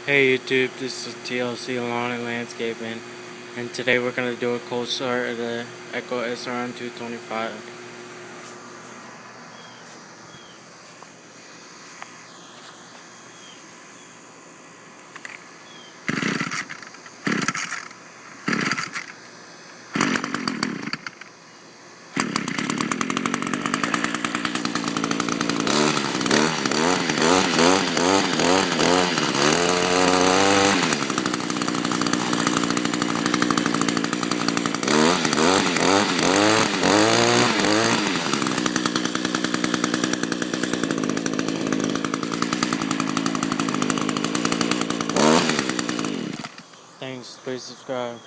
Hey YouTube, this is TLC Lawn and Landscaping, and today we're going to do a cold start of the Echo SRM 225. Thanks, please subscribe.